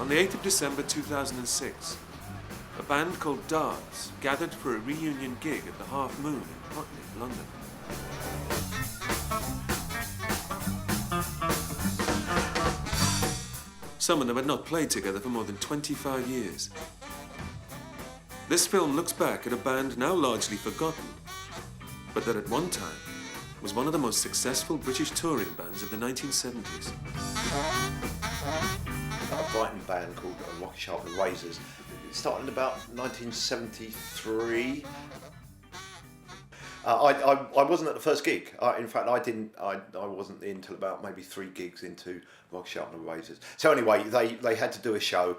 On the 8th of December 2006, a band called Darts gathered for a reunion gig at the Half Moon in Putney, London. Some of them had not played together for more than 25 years. This film looks back at a band now largely forgotten, but that at one time was one of the most successful British touring bands of the 1970s. A Brighton band called Rocky Sharp and Razors. It started in about 1973. I wasn't at the first gig. In fact, I wasn't in until about maybe 3 gigs into Rocky Sharp and Razors. So anyway, they had to do a show.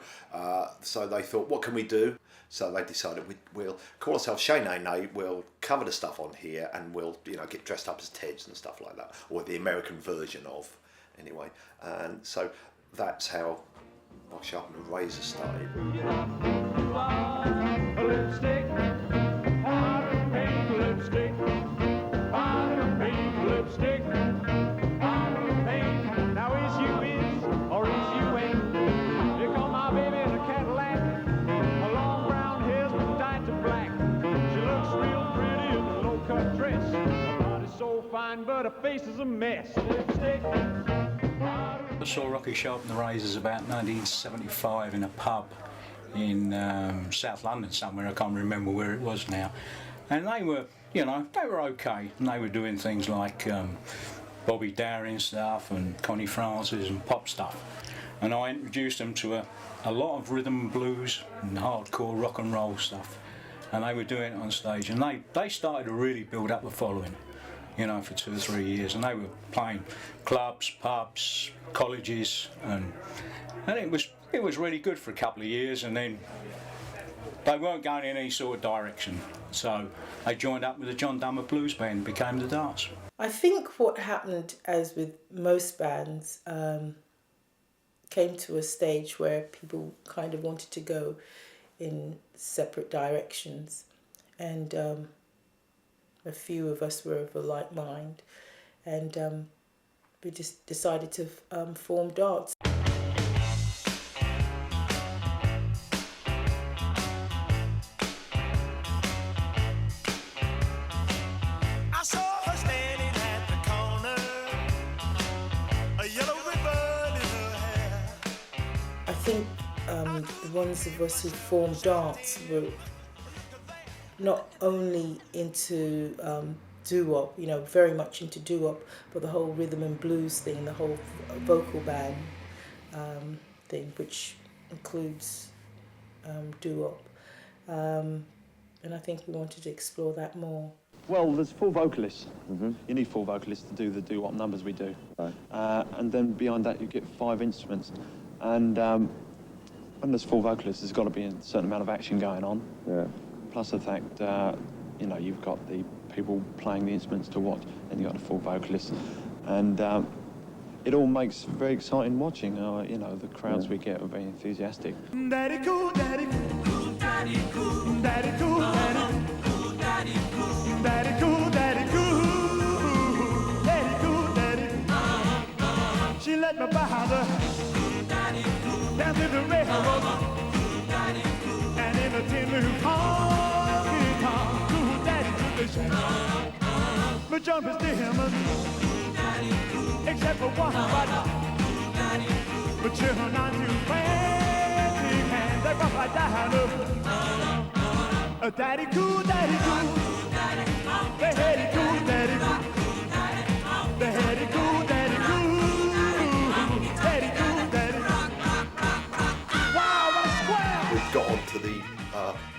So they thought, what can we do? So they decided we'll call ourselves Shay Nay Nay, we'll cover the stuff on here, and we'll get dressed up as Teds and stuff like that, or the American version of, anyway. And so that's how Rock Sharp and Razor started. Lipstick, pink lipstick, lipstick, pink. Now is you is or is you ain't? Here come my baby in a Cadillac, her long brown hair's been dyed to black. She looks real pretty in a low-cut dress. Her body's so fine, but her face is a mess. Lipstick. I saw Rocky Sharp and the Razors about 1975 in a pub in South London somewhere. I can't remember where it was now. And they were, they were okay. And they were doing things like Bobby Darin stuff and Connie Francis and pop stuff. And I introduced them to a lot of rhythm and blues and hardcore rock and roll stuff. And they were doing it on stage. And they started to really build up a following, for 2 or 3 years. And they were playing clubs, pubs, colleges, and it was really good for a couple of years, and then they weren't going in any sort of direction, so they joined up with the John Dummer Blues Band and became the Darts. I think what happened, as with most bands, came to a stage where people kind of wanted to go in separate directions, and a few of us were of a like mind, and we just decided to form Darts. I think the ones of us who formed Darts were not only into doo-wop, very much into doo-wop, but the whole rhythm and blues thing, the whole vocal band thing, which includes doo-wop. And I think we wanted to explore that more. Well, there's 4 vocalists. Mm-hmm. You need 4 vocalists to do the doo-wop numbers we do. Right. And then beyond that, you get 5 instruments. And when there's 4 vocalists, there's got to be a certain amount of action going on. Yeah. Plus the fact, you've got the people playing the instruments to watch, and you've got the 4 vocalists. And it all makes very exciting watching. The crowds we get are very enthusiastic. Daddy cool, daddy cool, daddy cool, daddy cool, daddy cool, daddy cool, daddy cool, daddy cool, daddy cool, daddy. She let me buy her down to the railroad, and in a tin little honky tonk, cool daddy to the shack. My jump is dimmer, except for one button. But children aren't too frantic, and they rock like down. Daddy cool, daddy cool, the heady cool, daddy cool, the heady cool, daddy cool, daddy cool, daddy. Wow, what a square! We got onto the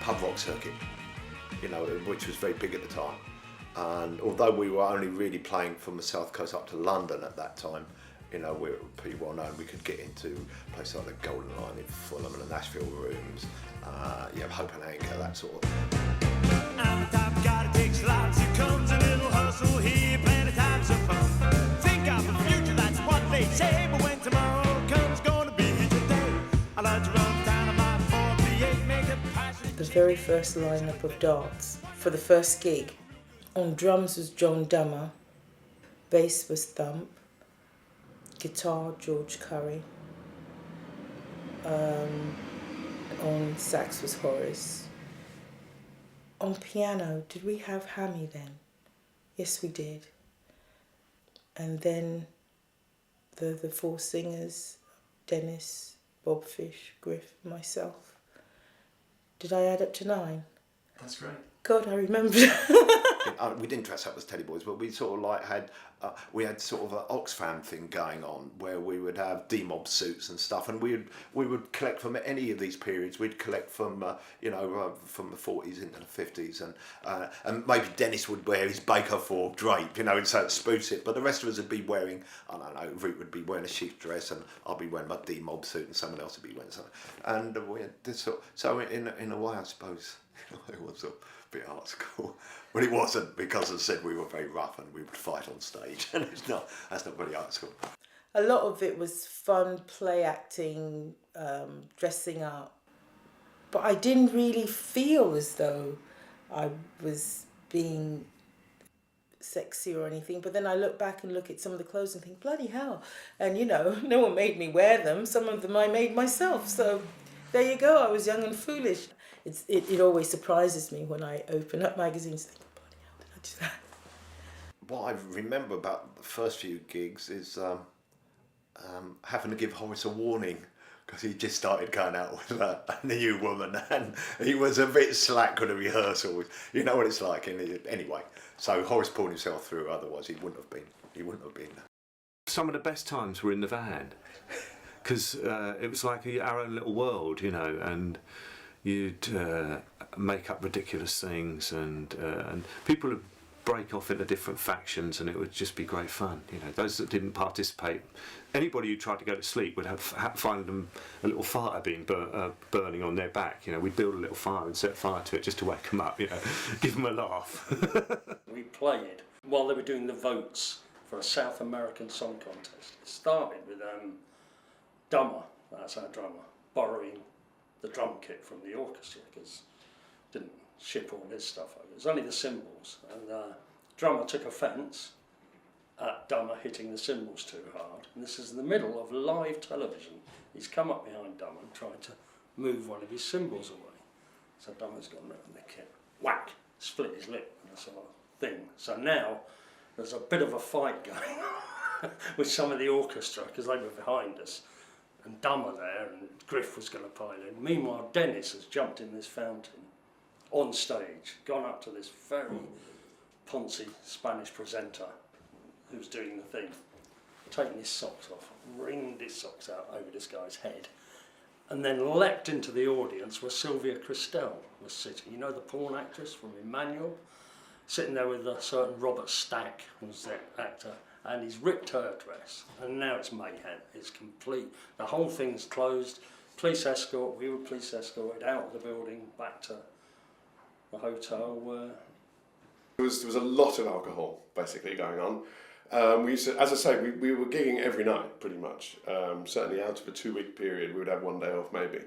pub rock circuit, which was very big at the time. And although we were only really playing from the south coast up to London at that time, we were pretty well known. We could get into places like the Golden Lion in Fulham and the Nashville Rooms, Hope and Anchor, that sort of thing. I'm the type of guy that takes lots. Here comes a little hustle here, plenty times of fun. Think of the future, that's what they say. But when tomorrow comes, gonna be today. I like to run down on my 438, make a passion. The very first lineup of Darts for the first gig. On drums was John Dummer, bass was Thump, guitar George Curry, On sax was Horace. On piano, did we have Hammy then? Yes, we did. And then the four singers, Dennis, Bob Fish, Griff, myself. Did I add up to 9? That's great. God, I remember. We didn't dress up as Teddy Boys, but we sort of like had we had sort of an Oxfam thing going on where we would have D-mob suits and stuff, and we would collect from any of these periods. We'd collect from from the 40s into the 50s, and maybe Dennis would wear his Baker 4 drape, and so it spoofs it. But the rest of us would be wearing, I don't know, Root would be wearing a sheep's dress, and I'll be wearing my D-mob suit, and someone else would be wearing something. And we had this sort. So in a way, I suppose it was a bit art school, but it wasn't, because as I said, we were very rough and we would fight on stage, and that's not very art school. A lot of it was fun, play acting, dressing up, but I didn't really feel as though I was being sexy or anything. But then I look back and look at some of the clothes and think, bloody hell, and no one made me wear them. Some of them I made myself, so there you go. I was young and foolish. It always surprises me when I open up magazines and think, bloody hell, did I do that? What I remember about the first few gigs is having to give Horace a warning, because he just started going out with a new woman, and he was a bit slack at a rehearsal. You know what it's like. Anyway, so Horace pulled himself through. Otherwise, he wouldn't have been. Some of the best times were in the van, because it was like our own little world, and you'd make up ridiculous things, and people would break off into different factions, and it would just be great fun. Those that didn't participate, anybody who tried to go to sleep would find them a little fire being burning on their back. We'd build a little fire and set fire to it just to wake them up. Give them a laugh. We played while they were doing the votes for a South American song contest. It started with Dummer, that's our drummer, borrowing the drum kit from the orchestra, because didn't ship all this stuff over. It was only the cymbals, and drummer took offence at Dummer hitting the cymbals too hard. And this is in the middle of live television. He's come up behind Dummer and tried to move one of his cymbals away. So Dummer's gone around the kit, whack, split his lip, and that sort of thing. So now there's a bit of a fight going on with some of the orchestra, because they were behind us. And Dummer there, and Griff was going to pile in. Meanwhile, Dennis has jumped in this fountain on stage, gone up to this very poncy Spanish presenter who's doing the thing, taken his socks off, wringed his socks out over this guy's head, and then leapt into the audience where Sylvia Christel was sitting. The porn actress from Emmanuel, sitting there with a certain Robert Stack, who's the actor, and he's ripped her dress, and now it's mayhem. It's complete. The whole thing's closed. Police escort. We were police escorted out of the building back to the hotel where there was a lot of alcohol basically going on. We used to, as I say, we were gigging every night pretty much. Certainly out of a 2-week period, we would have one day off maybe.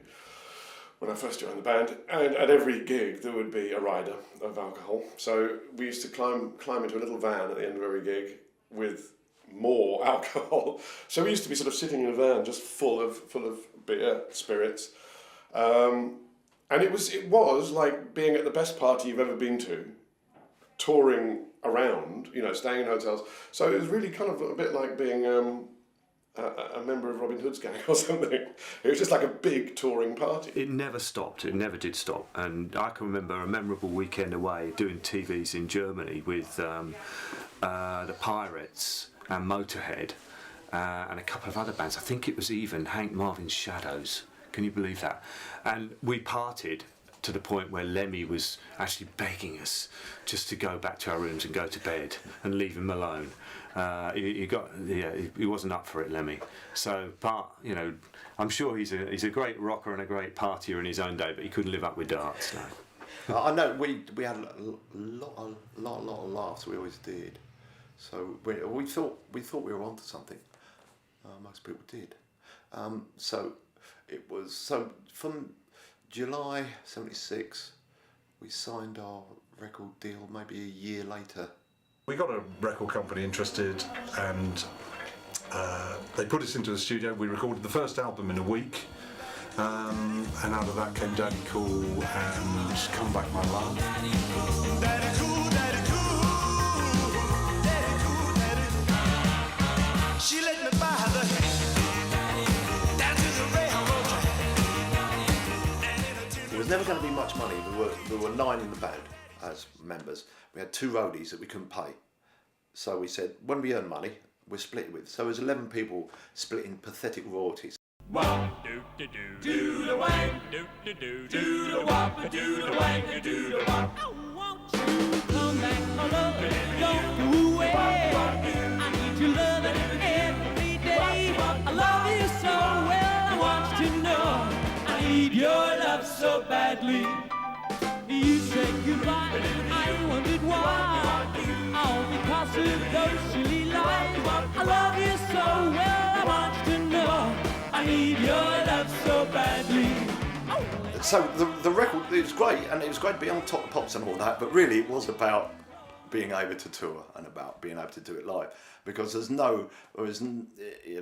When I first joined the band, and at every gig there would be a rider of alcohol. So we used to climb into a little van at the end of every gig with more alcohol. So we used to be sort of sitting in a van just full of beer, spirits, and it was like being at the best party you've ever been to, touring around, staying in hotels. So it was really kind of a bit like being a member of Robin Hood's gang or something. It was just like a big touring party. It never stopped. It never did stop. And I can remember a memorable weekend away doing TVs in Germany with the Pirates and Motorhead and a couple of other bands. I think it was even Hank Marvin's Shadows. Can you believe that? And we partied to the point where Lemmy was actually begging us just to go back to our rooms and go to bed and leave him alone. He wasn't up for it, Lemmy. So, but I'm sure he's a great rocker and a great partier in his own day, but he couldn't live up with Darts. No. I know we had a lot of laughs. We always did. So we thought we were onto something. Most people did. So from July '76, we signed our record deal. Maybe a year later, we got a record company interested, and they put us into the studio. We recorded the first album in a week, And out of that came Daddy Cool and Come Back My Love. Daddy cool, daddy cool, daddy cool, daddy cool. She let me by the hand down to the railroad. There was never going to be much money. There were 9 in the band as members. We had 2 roadies that we couldn't pay. So we said, when we earn money, we're split it with. So it was 11 people splitting pathetic royalties. Wop, do the do, do the wang, do the do, do the wop, do the wang, do the wop. Won't you come back, my love? Don't go away. I need your loving every day. I love you so well. I want you to know I need your love so badly. You said goodbye, I wondered why. All because of those silly lies. I love you so well. I want you to know I need your love so badly. So the record, it was great, and it was great to be on Top of Pops and all that, but really it was about being able to tour and about being able to do it live, because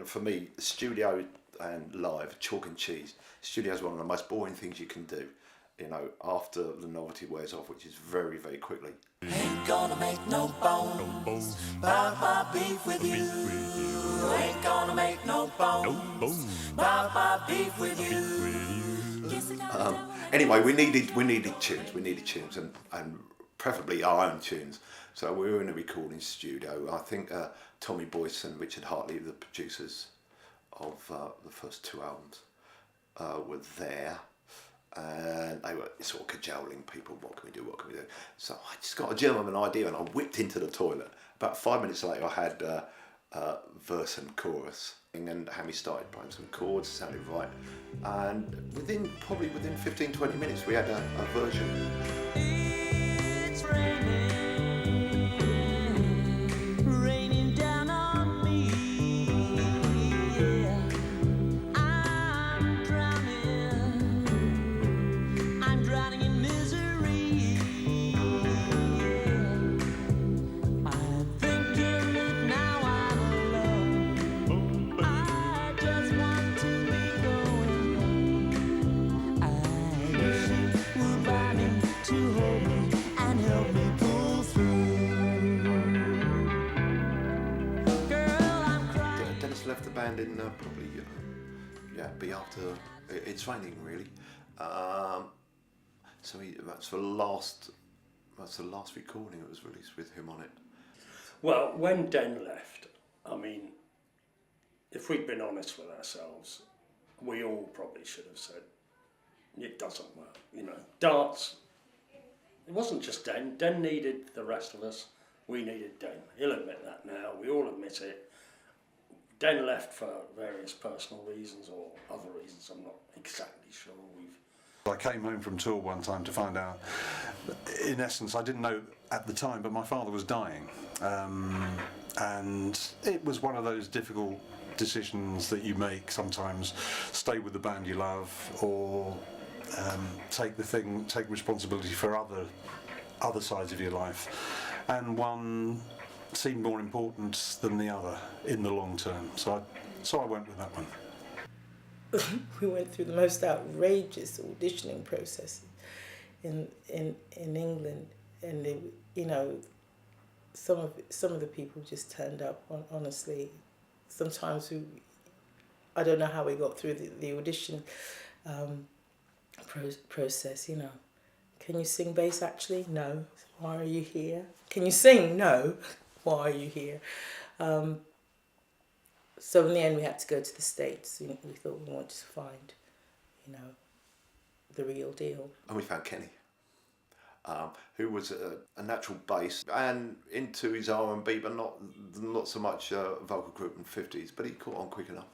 for me, studio and live, chalk and cheese. Studio is one of the most boring things you can do, after the novelty wears off, which is very, very quickly. Ain't gonna make no bones about my beef with you. Ain't gonna make no bones about my beef with you. Anyway, we needed tunes, and preferably our own tunes. So we were in a recording studio. I think Tommy Boyce and Richard Hartley, the producers of the first 2 albums, were there. And they were sort of cajoling people, what can we do? So I just got a German idea and I whipped into the toilet. About 5 minutes later I had verse and chorus, and Hammy started playing some chords, sounded right. And within 15-20 minutes we had a version. It's raining down on me. I'm drowning in misery. I'm thinking that now I'm alone. I just want to be going. I wish you were by me to hold me and help me pull through. Girl, I'm crying. Dennis left the band in probably be after It's Raining, really. So that's the last recording that was released with him on it. Well, when Den left, I mean, if we'd been honest with ourselves, we all probably should have said, it doesn't work, Darts, it wasn't just Den. Den needed the rest of us. We needed Den. He'll admit that now. We all admit it. Den left for various personal reasons or other reasons. I'm not exactly sure. I came home from tour one time to find out, in essence, I didn't know at the time, but my father was dying. And it was one of those difficult decisions that you make sometimes: stay with the band you love, or take responsibility for other sides of your life. And one seemed more important than the other in the long term. So I went with that one. We went through the most outrageous auditioning process in England, and some of the people just turned up. Honestly, sometimes I don't know how we got through the audition process. Can you sing bass? Actually, no. Why are you here? Can you sing? No. Why are you here? So in the end, we had to go to the States. We thought we wanted to find, the real deal. And we found Kenny, who was a natural bass and into his R&B, but not so much vocal group in the 50s. But he caught on quick enough.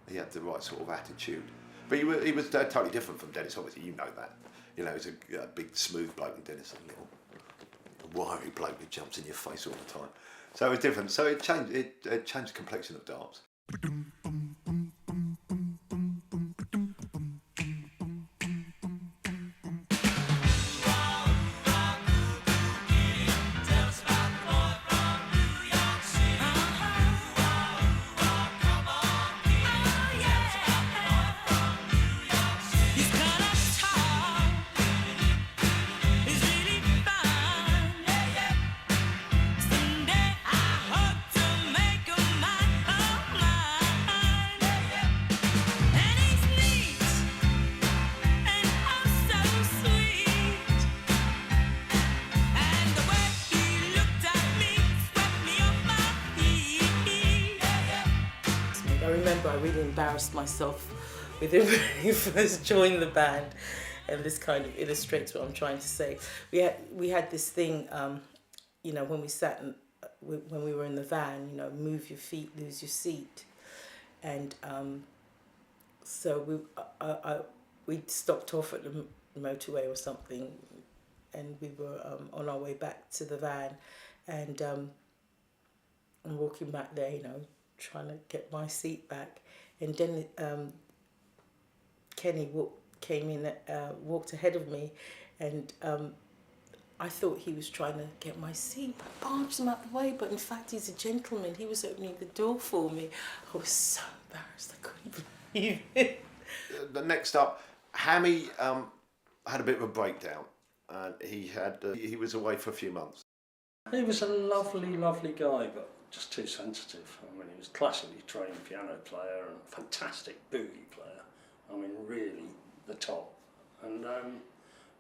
He had the right sort of attitude. But he was totally different from Dennis. Obviously, you know that. He was a big, smooth bloke, and Dennis a little wiry bloke who jumps in your face all the time. So it was different. So it changed the complexion of Darts. remember I really embarrassed myself with it when we first joined the band, and this kind of illustrates what I'm trying to say. We had this thing, you know, when we sat when we were in the van, you know, move your feet, lose your seat, and so we stopped off at the motorway or something, and we were on our way back to the van, and I'm walking back there, you know, trying to get my seat back, and then Kenny walked ahead of me, and I thought he was trying to get my seat. I barged him out the way, but in fact he's a gentleman. He was opening the door for me. I was so embarrassed, I couldn't believe it. The next up, Hammy had a bit of a breakdown, and he was away for a few months. He was a lovely, lovely guy, but just too sensitive. I mean, he was a classically trained piano player and a fantastic boogie player. I mean, really the top. And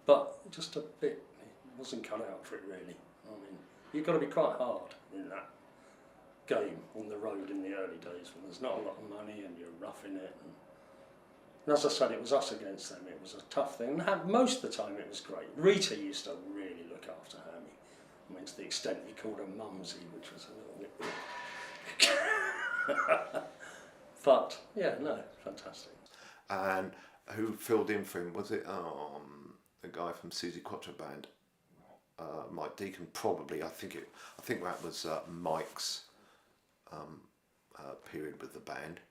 but just a bit, he wasn't cut out for it really. I mean, you've got to be quite hard in that game on the road in the early days when there's not a lot of money and you're roughing it. And as I said, it was us against them. It was a tough thing. And most of the time it was great. Rita used to really look after Hammy. I mean, to the extent he called her Mumsy, which was a little bit... But, yeah, no, fantastic. And who filled in for him? Was it the guy from Susie Quattro Band? Mike Deacon, probably. I think that was Mike's period with the band.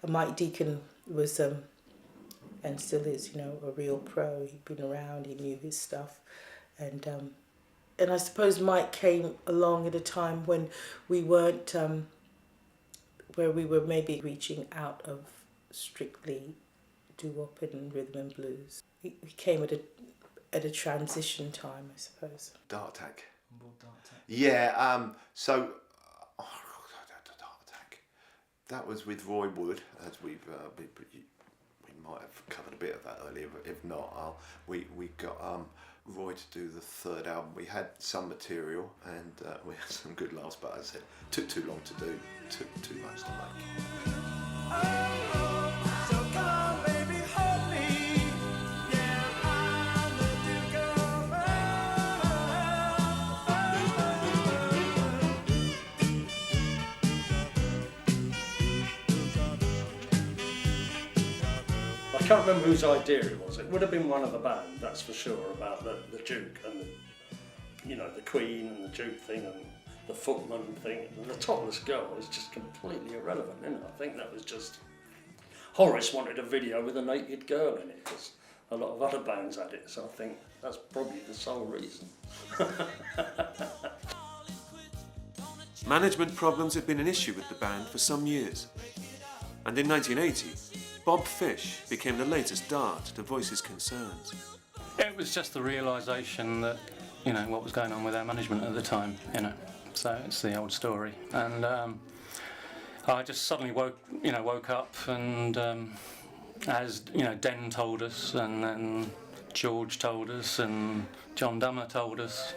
Mike Deacon was, and still is, you know, a real pro. He'd been around, he knew his stuff, and I suppose Mike came along at a time when we weren't, where we were maybe reaching out of strictly doo-wop and rhythm and blues. He came at a transition time, I suppose. Dartak. Yeah. So. That was with Roy Wood, as we might have covered a bit of that earlier, but if not, we got Roy to do the third album. We had some material and we had some good laughs, but as I said, took too long to do, took too much to make. So come on, baby, hold me. Yeah, I'll let you go. I can't remember whose idea it was. It would have been one of the band, that's for sure, about the Duke and the Queen and the Duke thing and the footman thing. And the topless girl is just completely irrelevant, isn't it? I think that was just... Horace wanted a video with a naked girl in it because a lot of other bands had it, so I think that's probably the sole reason. Management problems had been an issue with the band for some years. And in 1980, Bob Fish became the latest Dart to voice his concerns. It was just the realisation that, you know, what was going on with our management at the time, you know. So it's the old story. And I just suddenly woke up and, as, you know, Den told us, and then George told us, and John Dummer told us,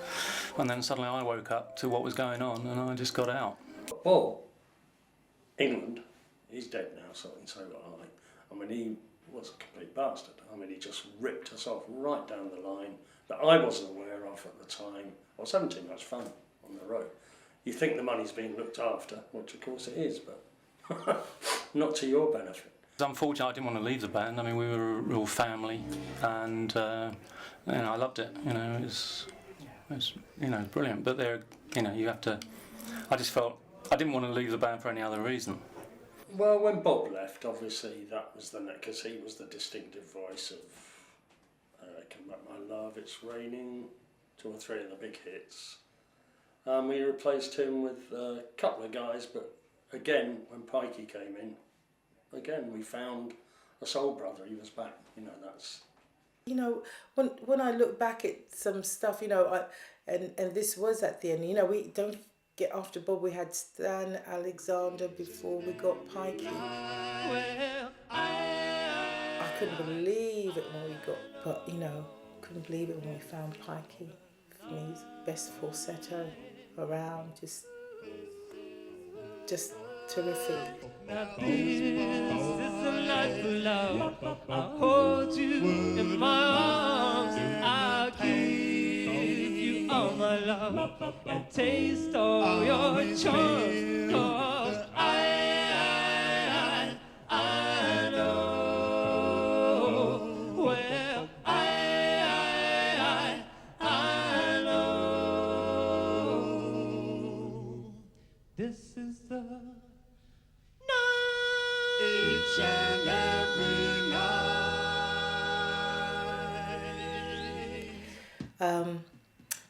and then suddenly I woke up to what was going on and I just got out. Bob, England, he's dead now, so got I. I mean, he was a complete bastard. I mean, he just ripped us off right down the line that I wasn't aware of at the time. I was having too much fun on the road. You think the money's being looked after, which of course it is, but not to your benefit. Unfortunately, I didn't want to leave the band. I mean, we were a real family, and you know, I loved it. You know, it was you know, brilliant. But there, you know, you have to. I just felt I didn't want to leave the band for any other reason. Well, when Bob left, obviously that was the next, because he was the distinctive voice of Come Back My Love, It's Raining, 2 or 3 of the big hits. We replaced him with a couple of guys, but again, when Pikey came in, again we found a soul brother. He was back. You know, that's. You know, when I look back at some stuff, you know, and this was at the end. You know, we don't get after Bob. We had Stan Alexander before we got Pikey. I couldn't believe it when we got, but you know, couldn't believe it when we found Pikey. For me, he's the best falsetto around. Just terrific. Now this is a life of love. I'll hold you in my arms. I'll give you all my love and taste all your charms. 'Cause I know. Well, I know. This is the each and every night.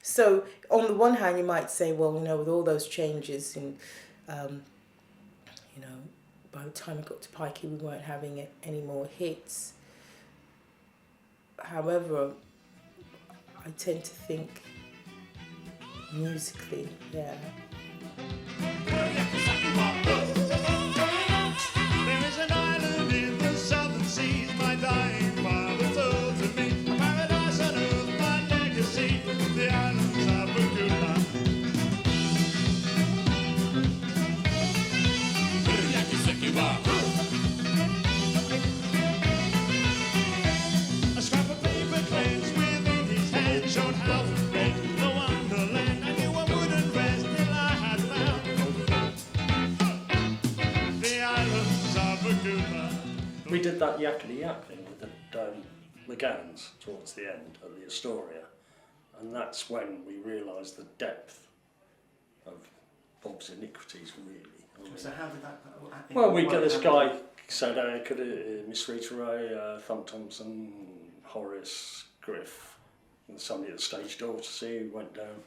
So on the one hand, you might say, well, you know, with all those changes, and you know, by the time we got to Pikey, we weren't having any more hits. However, I tend to think musically, yeah. There is an island in the southern seas, my dying father told to me. A paradise on earth, my legacy, the islands of Bermuda. A scrap of paper cleansed within his hand showed how to make the wonderland. I knew I wouldn't rest till I had found the islands of Bermuda. We did that Yakity Yak thing with the McGanns towards the end of the Astoria, and that's when we realised the depth of Bob's iniquities, really. I mean, So how did that? well, we got this guy said could Miss Rita Ray, Thump Thompson, Horace, Griff, and somebody at the stage door to see. We went down,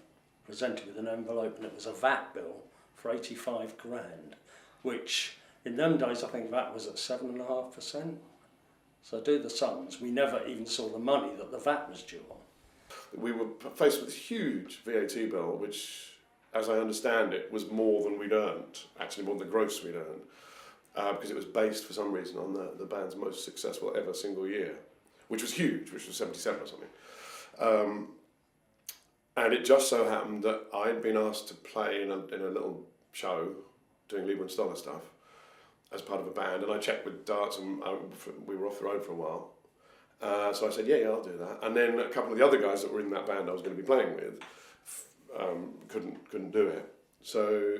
presented with an envelope, and it was a VAT bill for 85 grand, which in them days I think VAT was at 7.5%. So do the sums. We never even saw the money that the VAT was due on. We were faced with a huge VAT bill, which, as I understand it, was more than we'd earned, actually more than the gross we'd earned, because it was based for some reason on the band's most successful ever single year, which was huge, which was 77 or something. And it just so happened that I'd been asked to play in a little show doing Lieber and Stoller stuff as part of a band, and I checked with Darts, and we were off the road for a while. So I said, yeah, I'll do that. And then a couple of the other guys that were in that band I was going to be playing with couldn't do it. So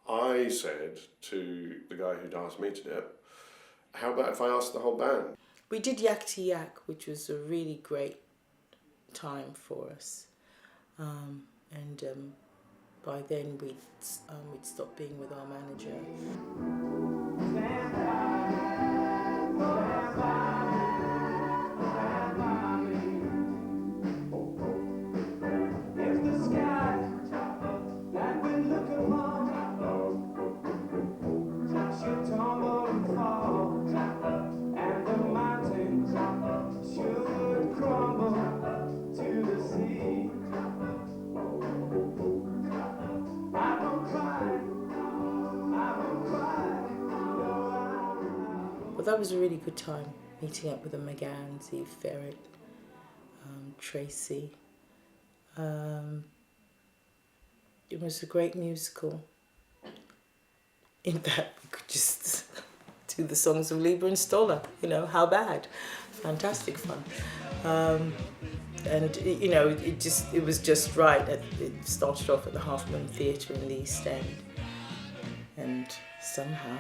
I said to the guy who'd asked me to do it, how about if I asked the whole band? We did Yakity Yak, which was a really great time for us. And by then we'd stopped being with our manager. But that was a really good time, meeting up with the McGanns, Eve Ferret, Tracy. It was a great musical in that we could just do the songs of Lieber and Stoller, you know, how bad? Fantastic fun. And, you know, it was just right. It started off at the Half Moon Theatre in the East End, and somehow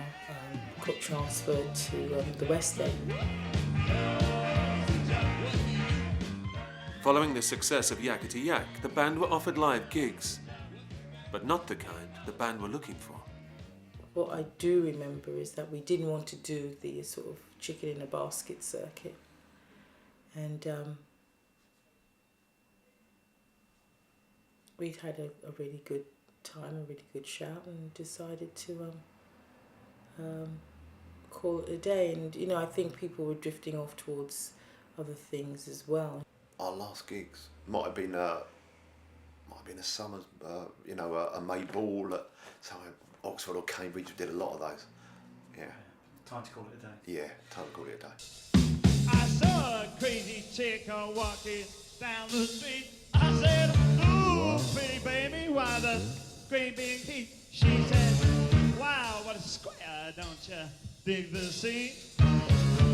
got transferred to the West End. Following the success of Yakity Yak, the band were offered live gigs, but not the kind the band were looking for. What I do remember is that we didn't want to do the sort of chicken in a basket circuit, and we'd had a really good time, a really good shout, and decided to call it a day. And you know, I think people were drifting off towards other things as well. Our last gigs might have been a summer, you know, a May ball at Oxford or Cambridge. We did a lot of those. Yeah. Time to call it a day. Yeah, time to call it a day. I saw a crazy chick walking down the street. I said, ooh, pretty baby, why the great big teeth? She said, wow, what a square, don't you dig the scene?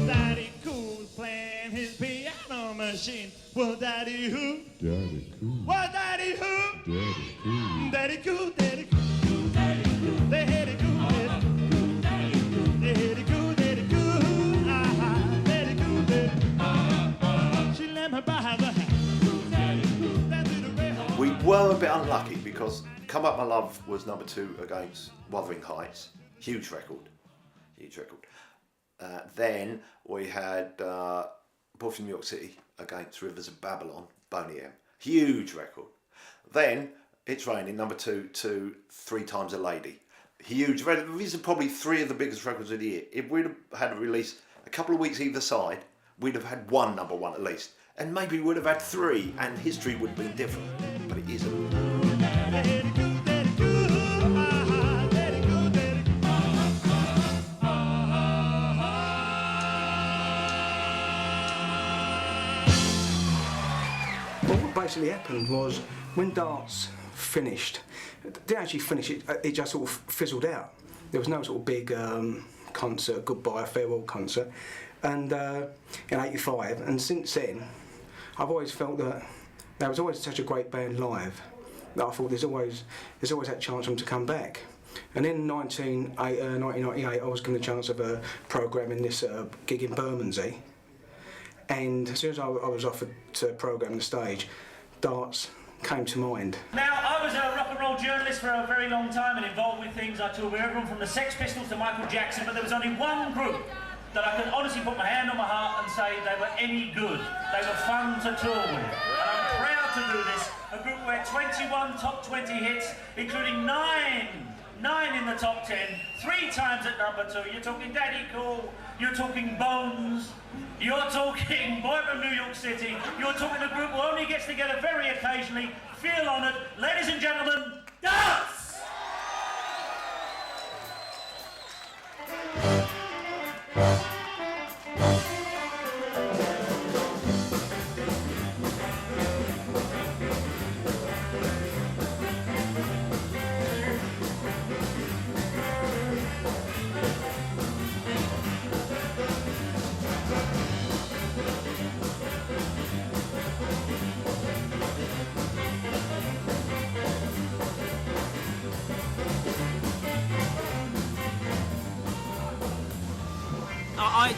Daddy Cool's playing his piano machine. Well, Daddy who? Daddy Cool. Well, Daddy who? Daddy Cool. Daddy Cool, Daddy Cool. Daddy Cool. Daddy Cool, Daddy Cool. Daddy Cool. Daddy Cool, Daddy Cool. Ah, Daddy Cool, Daddy. She let me by the hand. Daddy Cool. That's the way. We were a bit unlucky because Come Up My Love was number 2 against Wuthering Heights. Huge record. Huge record. Then we had Boy from New York City against Rivers of Babylon, Boney M. Huge record. Then It's Raining, number 2 to 3 Times a Lady. Huge. These are probably 3 of the biggest records of the year. If we'd have had a release a couple of weeks either side, we'd have had 1 number 1 at least. And maybe we'd have had 3 and history would have been different. But it isn't. What basically happened was when Darts finished, it didn't actually finish, it just sort of fizzled out. There was no sort of big concert, goodbye, farewell concert, and in '85, and since then I've always felt that there was always such a great band live that I thought there's always that chance for them to come back. And in 1998 I was given the chance of a programme in this gig in Bermondsey. And as soon as I was offered to programme the stage, Darts came to mind. Now, I was a rock and roll journalist for a very long time and involved with things. I toured with everyone from the Sex Pistols to Michael Jackson, but there was only one group that I could honestly put my hand on my heart and say they were any good. They were fun to tour with. And I'm proud to do this. A group where 21 top 20 hits, including 9 in the top 10, 3 times at number 2. You're talking Daddy Cool, you're talking Bones, you're talking Boy from New York City, you're talking a group who only gets together very occasionally. Feel honoured. Ladies and gentlemen, Darts!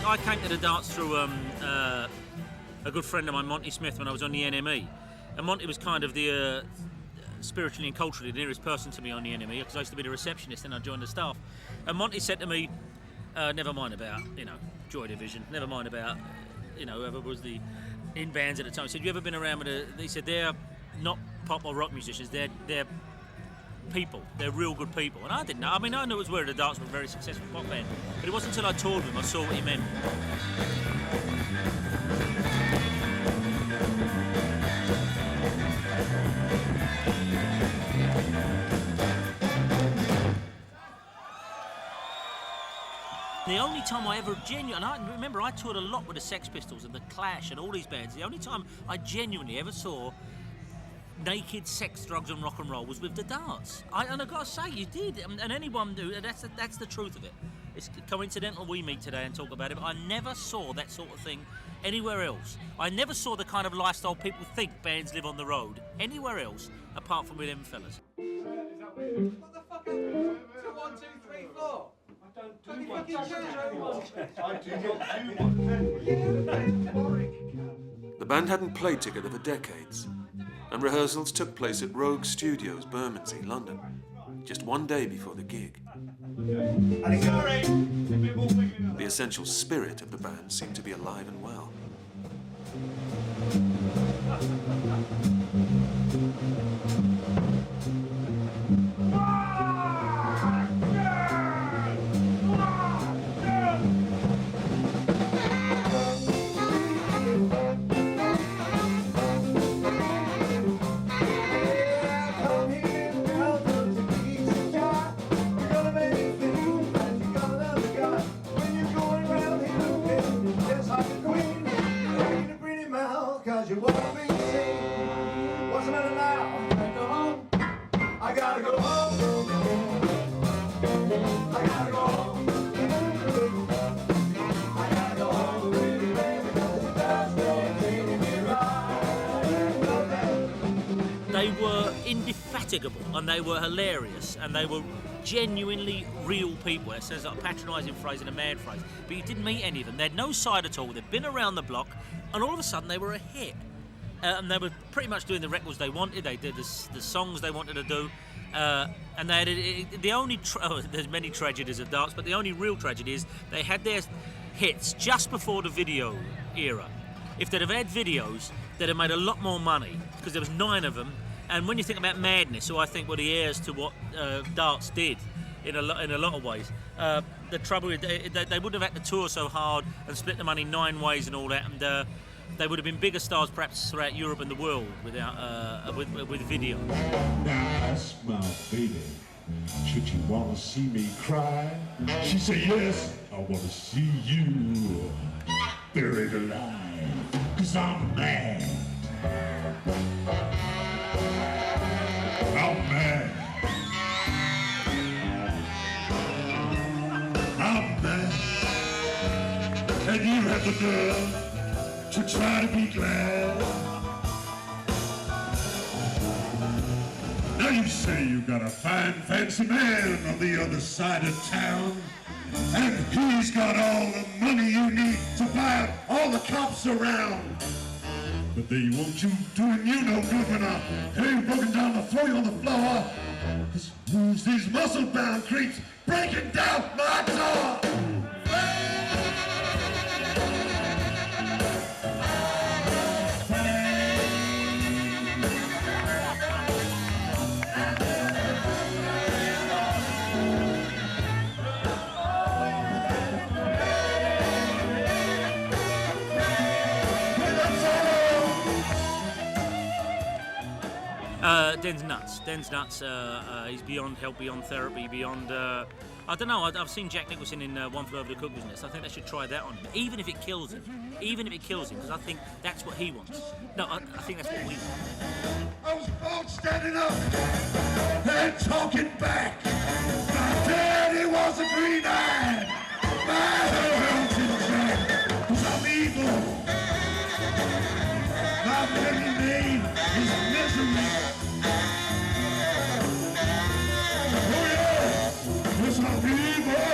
I came to the Darts through a good friend of mine, Monty Smith, when I was on the NME. And Monty was kind of the spiritually and culturally the nearest person to me on the NME, because I used to be the receptionist and I joined the staff. And Monty said to me, never mind about, Joy Division, never mind about, whoever was the in bands at the time. He said, you ever been around with he said, they're not pop or rock musicians, they're people, they're real good people. And I didn't know, I knew it was where the Darts were a very successful pop band, but it wasn't until I toured with him I saw what he meant. The only time I ever and I remember I toured a lot with the Sex Pistols and the Clash and all these bands. The only time I genuinely ever saw naked sex, drugs and rock and roll was with the Darts. And I've got to say, you did, and anyone do, that's the truth of it. It's coincidental we meet today and talk about it, but I never saw that sort of thing anywhere else. I never saw the kind of lifestyle people think bands live on the road anywhere else, apart from with them fellas. What the fuck happened? 2, 1, 2, 3, 4. I don't do one. The band hadn't played together for decades, and rehearsals took place at Rogue Studios, Bermondsey, London, just one day before the gig. The essential spirit of the band seemed to be alive and well. You wanna be seen? What's the matter now? unfatigable, and they were hilarious, and they were genuinely real people. It sounds like a patronising phrase and a mad phrase, but you didn't meet any of them. They had no side at all. They'd been around the block, and all of a sudden they were a hit. And they were pretty much doing the records they wanted. They did the songs they wanted to do. And they had the only there's many tragedies of darts, but the only real tragedy is they had their hits just before the video era. If they'd have had videos, they'd have made a lot more money, because there was 9 of them. And when you think about Madness, who I think were the heirs to what darts did in a lot of ways, the trouble is they wouldn't have had to tour so hard and split the money 9 ways and all that, and they would have been bigger stars perhaps throughout Europe and the world without with video. That's my baby. Should you wanna see me cry? She said, yes, I wanna see you buried alive, 'cause I'm mad. I'm mad. I'm mad. And you have the nerve to try to be glad. Now you say you got a fine, fancy man on the other side of town, and he's got all the money you need to buy all the cops around. But they won't you doing you no good when I ain't broken down to throw you on the floor. 'Cause who's these muscle-bound creeps breaking down my door? Den's nuts. Den's nuts. He's beyond help, beyond therapy, beyond... I don't know, I've seen Jack Nicholson in One Flew Over the Cuckoo's Nest. I think they should try that on him, even if it kills him. Even if it kills him, because I think that's what he wants. No, I think that's what we want. I was both standing up and talking back. My daddy was a green-eyed, mountain jack. 'Cause I'm evil. My middle name is Misery. Oh yeah, 'cause I'm evil.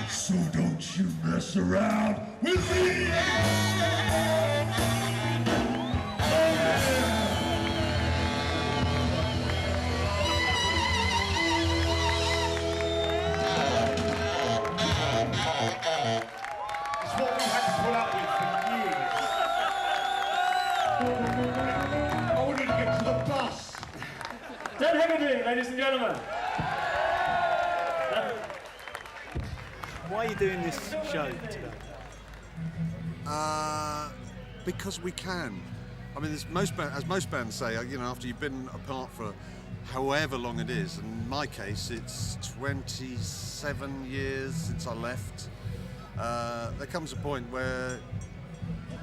So don't you mess around with me. It's what we had to put up with for years. I wanted to get to the bus. Dan Hegarty, ladies and gentlemen. Why are you doing this show today? Because we can. I mean, as most bands say, you know, after you've been apart for however long it is, in my case, it's 27 years since I left. There comes a point where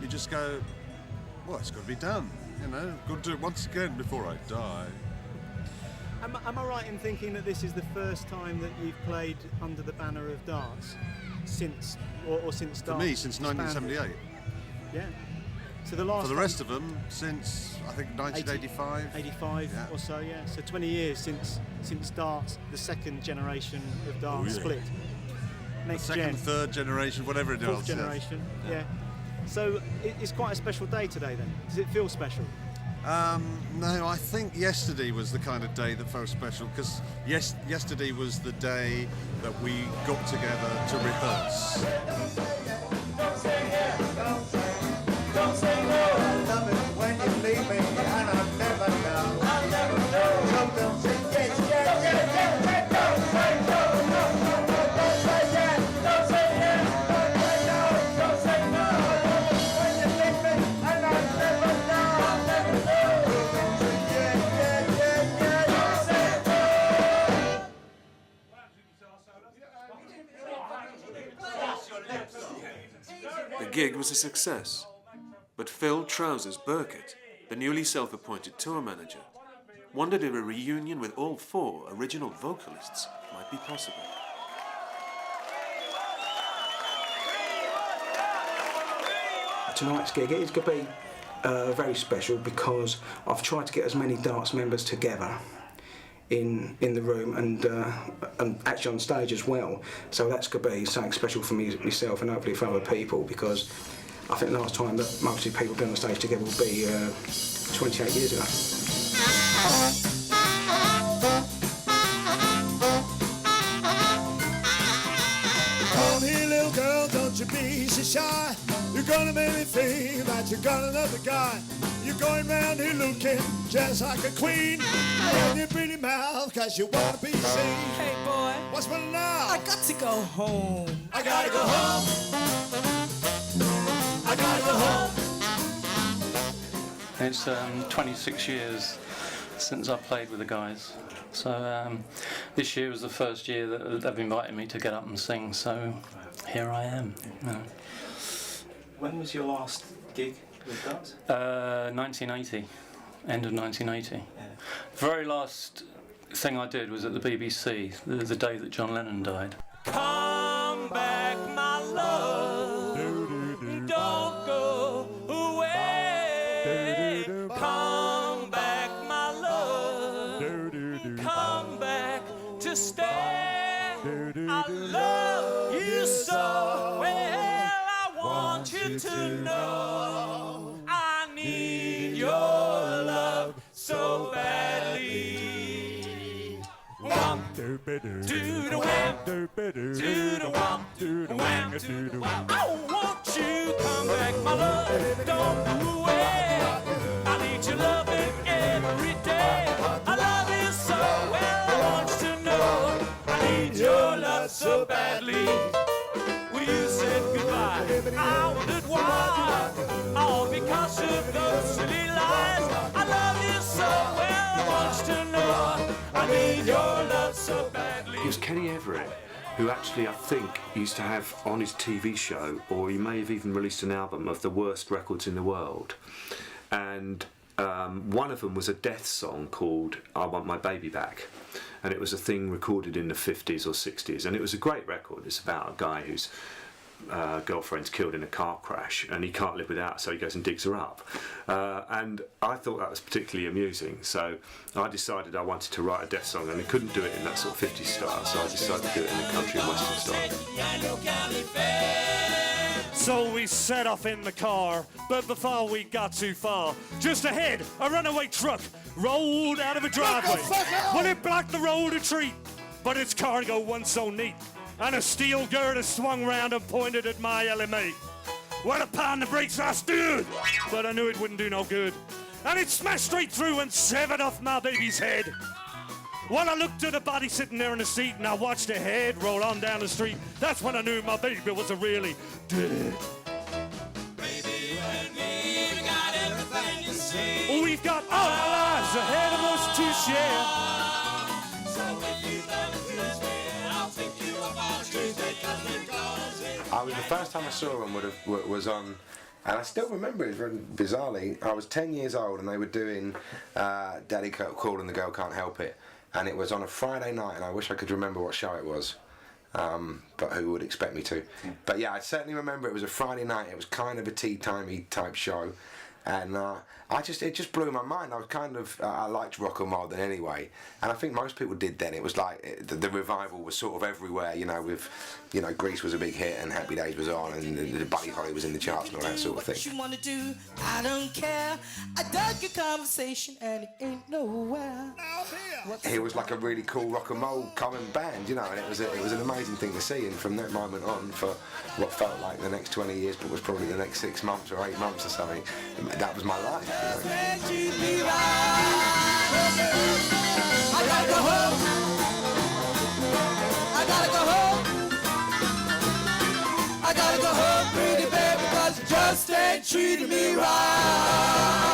you just go, well, it's got to be done, you know, got to do it once again before I die. Am I right in thinking that this is the first time that you've played under the banner of Darts since since Darts? For me, since 1978. Yeah. So the last. For the rest of them, since I think 1985. 85 yeah. or so, yeah. So 20 years since Darts, the second generation of Darts split. Next second, gen. third generation, whatever it is. Fourth generation, yeah. So it's quite a special day today then. Does it feel special? No, I think yesterday was the kind of day that felt special, because yesterday was the day that we got together to rehearse. Don't say yes, don't say no. I love it when you leave me, and I'll never know. I'll never know. So don't say yes, yes, yes, yes, yes. Don't say no, no, no, no. Don't say yes, don't say yes. Don't say no, don't say no. When you leave me, and I'll never know. I'll never know. Don't say yes, yes, yes, yes. Don't say The gig was a success, but Phil Trousers Burkett, the newly self-appointed tour manager, wondered if a reunion with all 4 original vocalists might be possible. Tonight's gig is going to be very special because I've tried to get as many Darts members together in the room and actually on stage as well. So that's going to be something special for me myself and hopefully for other people, because I think the last time that mostly people been on the stage together will be 28 years ago. Come here, little girl, don't you be so shy. You're gonna make me think that you got another guy. You're going round here looking just like a queen. In your pretty mouth, cause you wanna be seen. Hey boy, what's for now? I got to go home. I gotta go home. I gotta go home. It's 26 years since I played with the guys. So this year was the first year that they've invited me to get up and sing, so here I am. You know. When was your last gig with Darts? 1980, end of 1980. Yeah. The very last thing I did was at the BBC, the day that John Lennon died. Come back, my love. Don't go away. Come back, my love. Come back to stay. I love you so well. I want you to know I need your love so badly. Wham, do the wham, do the wham, wham, do the wham. I want you come back, my love. Don't go away. I need your loving every day. I love you so well. I want you to know I need your love so badly. When you said goodbye, I wondered why. All because of those silly lies. I love you so well. I want you to know I need your love so badly. It was Kenny Everett who actually, I think, used to have on his TV show, or he may have even released an album of the worst records in the world. And one of them was a death song called I Want My Baby Back. And it was a thing recorded in the 50s or 60s. And it was a great record. It's about a guy whose girlfriend's killed in a car crash and he can't live without her, so he goes and digs her up. And I thought that was particularly amusing. So I decided I wanted to write a death song, and I couldn't do it in that sort of 50s style. So I decided to do it in the country and western style. So we set off in the car, but before we got too far, just ahead, a runaway truck rolled out of a driveway. Well, it blocked the road a treat, but its cargo wasn't so neat. And a steel girder swung round and pointed at my LMA. Well, upon the brakes I stood, but I knew it wouldn't do no good. And it smashed straight through and severed off my baby's head. Well, I looked at the body sitting there in the seat, and I watched the head roll on down the street. That's when I knew my baby was really dead. We've got all our lives ahead of us to share. The first time I saw them was on, and I still remember it very bizarrely. I was 10 years old and they were doing Daddy Called and the Girl Can't Help It, and it was on a Friday night, and I wish I could remember what show it was, but who would expect me to? But yeah, I certainly remember it was a Friday night. It was kind of a tea-timey type show, and it just blew my mind. I was I liked rock and roll then anyway, and I think most people did then. It was like the revival was sort of everywhere, with Grease was a big hit and Happy Days was on, and the Buddy Holly was in the charts and all that sort of thing. What you wanna do? I don't care. I dug your conversation and it ain't nowhere. It was like a really cool rock and roll common band, and it was an amazing thing to see. And from that moment on, for what felt like the next 20 years, but was probably the next 6 months or 8 months or something, that was my life. I gotta go home. I gotta go home. I gotta go home, pretty baby, 'cause you just ain't treating me right.